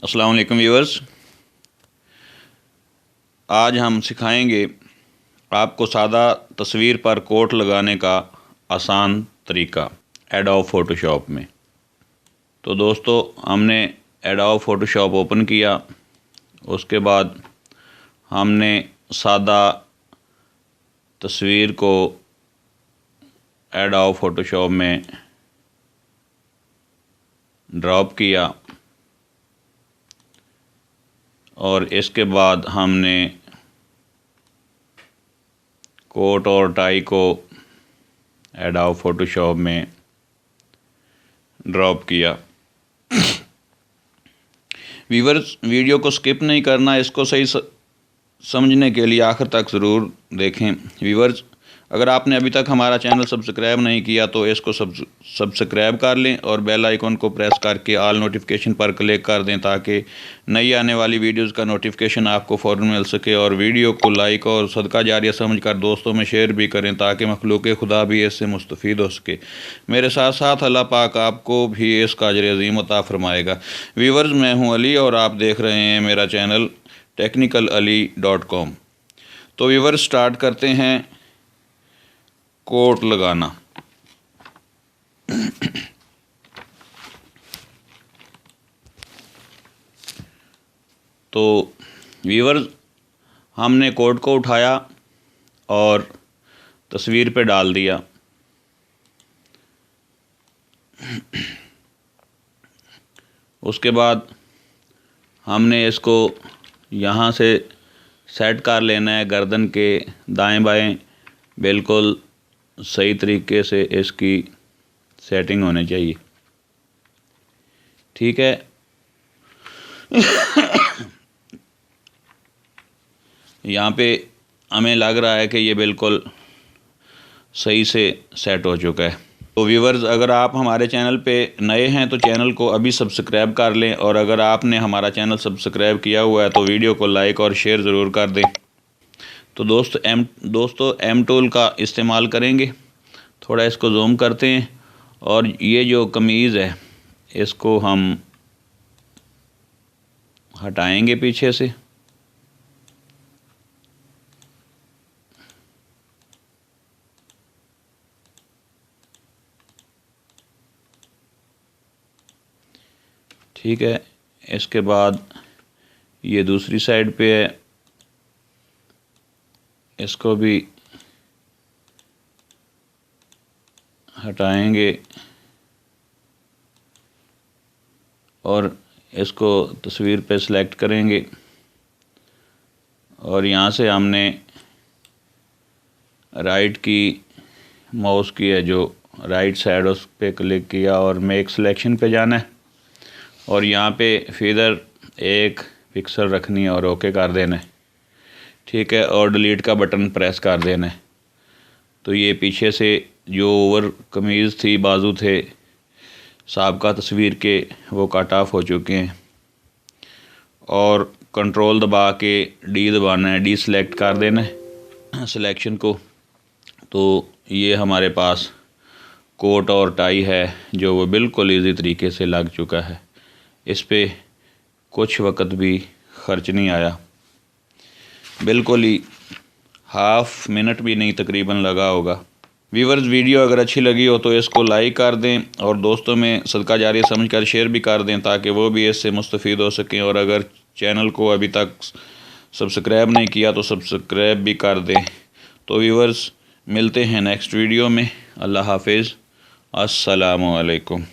अस्सलाम वालेकुम व्यूअर्स। आज हम सिखाएंगे आपको सादा तस्वीर पर कोट लगाने का आसान तरीका एडोब फ़ोटोशॉप में। तो दोस्तों, हमने एडोब फ़ोटोशॉप ओपन किया। उसके बाद हमने सादा तस्वीर को एडोब फ़ोटोशॉप में ड्रॉप किया और इसके बाद हमने कोट और टाई को एडोब फ़ोटोशॉप में ड्रॉप किया। व्यूअर्स, वीडियो को स्किप नहीं करना, इसको सही समझने के लिए आखिर तक ज़रूर देखें। व्यूअर्स, अगर आपने अभी तक हमारा चैनल सब्सक्राइब नहीं किया तो इसको सब्सक्राइब कर लें और बेल आइकन को प्रेस करके ऑल नोटिफिकेशन पर क्लिक कर दें ताकि नई आने वाली वीडियोस का नोटिफिकेशन आपको फ़ौरन मिल सके। और वीडियो को लाइक और सदका जारिया समझकर दोस्तों में शेयर भी करें ताकि मखलूक खुदा भी इससे मुस्तफ़ीद हो सके। मेरे साथ साथ अल्लाह पाक आपको भी इसका अजर अज़ीम अता फ़रमाएगा। व्यूअर्स, मैं हूँ अली और आप देख रहे हैं मेरा चैनल technicalali.com। तो व्यूअर्स, स्टार्ट करते हैं कोट लगाना। तो व्यूअर्स, हमने कोट को उठाया और तस्वीर पे डाल दिया। उसके बाद हमने इसको यहाँ से सेट कर लेना है। गर्दन के दाएं बाएं बिल्कुल सही तरीके से इसकी सेटिंग होनी चाहिए। ठीक है। यहाँ पे हमें लग रहा है कि ये बिल्कुल सही से सेट हो चुका है। तो व्यूअर्स, अगर आप हमारे चैनल पे नए हैं तो चैनल को अभी सब्सक्राइब कर लें और अगर आपने हमारा चैनल सब्सक्राइब किया हुआ है तो वीडियो को लाइक और शेयर ज़रूर कर दें। तो दोस्तों एम टूल का इस्तेमाल करेंगे। थोड़ा इसको जूम करते हैं और ये जो कमीज़ है इसको हम हटाएंगे पीछे से। ठीक है। इसके बाद ये दूसरी साइड पे है, इसको भी हटाएंगे और इसको तस्वीर पे सिलेक्ट करेंगे और यहाँ से हमने राइट की माउस की है जो राइट साइड, उस पर क्लिक किया और मेक सिलेक्शन पे जाना है और यहाँ पे फीदर 1 पिक्सल रखनी है और ओके कर देना है। ठीक है। और डिलीट का बटन प्रेस कर देना है। तो ये पीछे से जो ओवर कमीज़ थी, बाजू थे साबका तस्वीर के, वो कट ऑफ हो चुके हैं और कंट्रोल दबा के डी दबाना है, डी सेलेक्ट कर देना है सिलेक्शन को। तो ये हमारे पास कोट और टाई है जो वो बिल्कुल इजी तरीके से लग चुका है। इस पे कुछ वक्त भी ख़र्च नहीं आया, बिल्कुल ही हाफ़ मिनट भी नहीं तकरीबन लगा होगा। व्यूअर्स, वीडियो अगर अच्छी लगी हो तो इसको लाइक कर दें और दोस्तों में सदका जारिया समझकर शेयर भी कर दें ताकि वो भी इससे मुस्तफ़ीद हो सकें। और अगर चैनल को अभी तक सब्सक्राइब नहीं किया तो सब्सक्राइब भी कर दें। तो व्यूअर्स, मिलते हैं नेक्स्ट वीडियो में। अल्लाह हाफिज़। अस्सलामु अलैकुम।